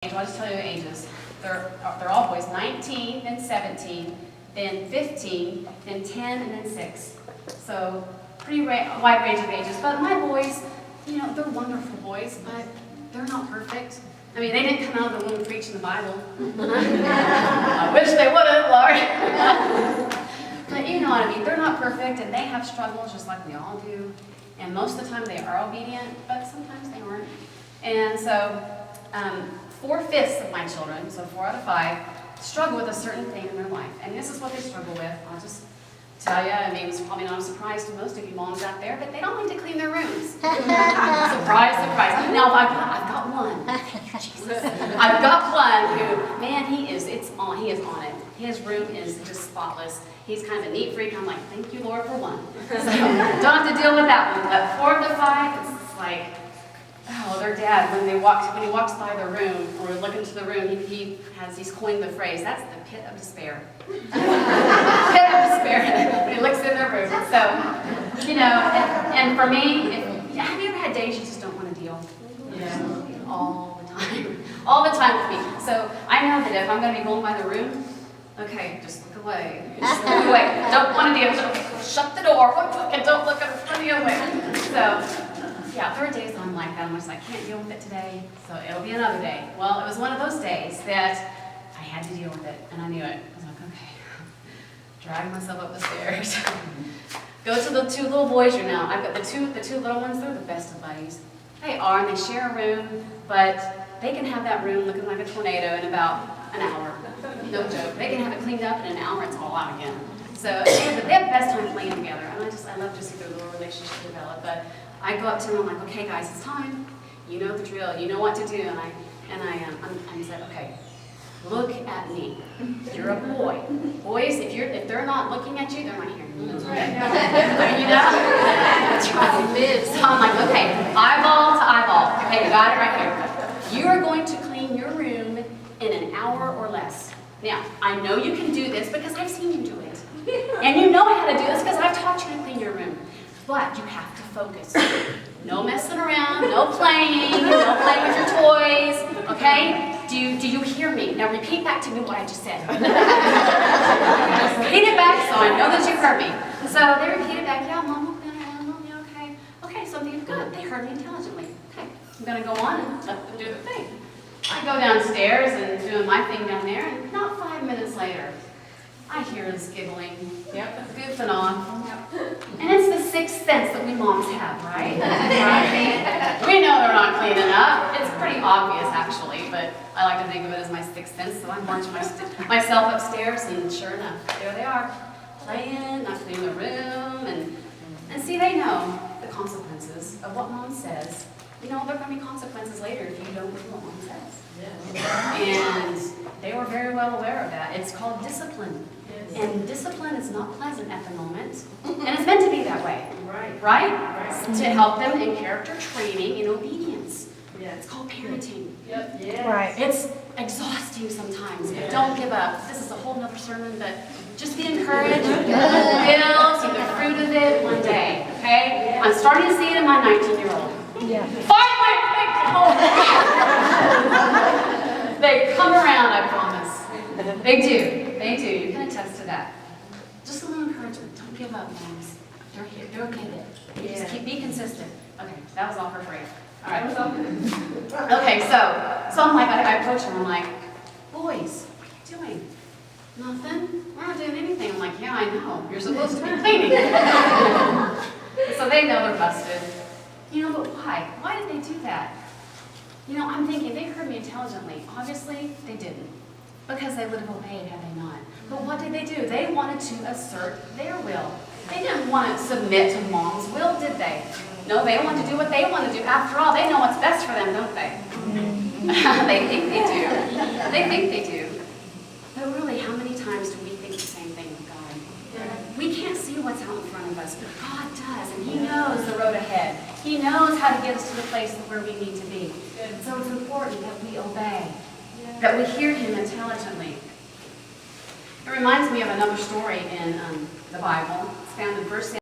I'll just tell you the ages. They're all boys, 19, then 17, then 15, then 10, and then 6. So pretty wide range of ages. But my boys, they're wonderful boys, but they're not perfect. I mean, they didn't come out of the womb preaching the Bible. I wish they would have, Lord. But you know what I mean. They're not perfect, and they have struggles just like we all do. And most of the time they are obedient, but sometimes they aren't. And so 4/5 of my children, so 4 out of 5, struggle with a certain thing in their life. And this is what they struggle with. I'll just tell you, I mean, it's probably not a surprise to most of you moms out there, but they don't like to clean their rooms. Surprise, surprise. Now, I've got one. Jesus. I've got one who, man, he is on it. His room is just spotless. He's kind of a neat freak. I'm like, thank you, Lord, for one. So don't have to deal with that one. But 4 of the 5, it's like, oh, their dad, when he walks by their room or look into the room, he's coined the phrase, that's the pit of despair. Pit of despair when he looks in their room. So, and for me, have you ever had days you just don't want to deal? Yeah. All the time. All the time with me. So I know that if I'm going to be going by the room, okay, just look away. Just look away. Don't want to deal. Shut the door. And don't look at the way. So, yeah, there are days I'm like that. I'm just like, I can't deal with it today, so it'll be another day. Well, it was one of those days that I had to deal with it, and I knew it. I was like, okay. Drag myself up the stairs. Go to the 2 little boys room now. I've got the two little ones. They're the best of buddies. They are, and they share a room, but they can have that room looking like a tornado in about an hour. No joke. They can have it cleaned up in an hour. It's all out again. So they have the best time playing together, and I love to see their little relationship develop. But I go up to them, I'm like, okay guys, it's time. You know the drill, you know what to do. And I said, okay, look at me. You're a boy. Boys, if they're not looking at you, they're not hearing you. That's right. That's right. So I'm like, okay, eyeball to eyeball. Okay, you got it right here. You are going to clean your room in an hour or less. Now, I know you can do this because I've seen you do it. And you know how to do this because I've taught you to clean your room. But you have to focus. No messing around, no playing with your toys, okay? Do you hear me? Now repeat back to me what I just said. Repeat it back so I know that you heard me. So they repeated back, yeah, Mom, yeah, okay. Okay, so good. They heard me intelligently. Okay, I'm going to go on and let them do their thing. I go downstairs and doing my thing down there, and not 5 minutes later, I hear this giggling, goofing on. And it's the 6th sense that we moms have, right? We know they're not cleaning up. It's pretty obvious, actually, but I like to think of it as my 6th sense, so I march myself upstairs, and sure enough, there they are, playing, not cleaning the room, and see, they know the consequences of what Mom says. There are going to be consequences later if you don't do what Mom says. And they were very well aware of that. It's called discipline. And discipline is not pleasant at the moment. And it's meant to be that way. Right? To help them in character training and obedience. It's called parenting. Right. It's exhausting sometimes, but don't give up. This is a whole nother sermon, but just be encouraged. You'll see the fruit of it one day. Okay? I'm starting to see it in my 19-year-old. Finally! They come around, I promise. They do. They do. You can attest to that. Just a little encouragement. Don't give up, moms. They're here. They're okay. Just be consistent. Okay, that was all for free. All right. Okay, so I'm like, I approach them. I'm like, boys, what are you doing? Nothing. We're not doing anything. I'm like, yeah, I know. You're supposed to be cleaning. So they know they're busted. But why? Why did they do that? I'm thinking they heard me intelligently. Obviously, they didn't. Because they would have obeyed had they not. But what did they do? They wanted to assert their will. They didn't want to submit to Mom's will, did they? No, they want to do what they want to do. After all, they know what's best for them, don't they? They think they do. They think they do. But really, how many times do we think the same thing with God? We can't see what's out in front of us, but God does, and He knows the road ahead. He knows how to get us to the place where we need to be. So it's important that we obey, that we hear Him intelligently. It reminds me of another story in the Bible. It's found in 1 Samuel.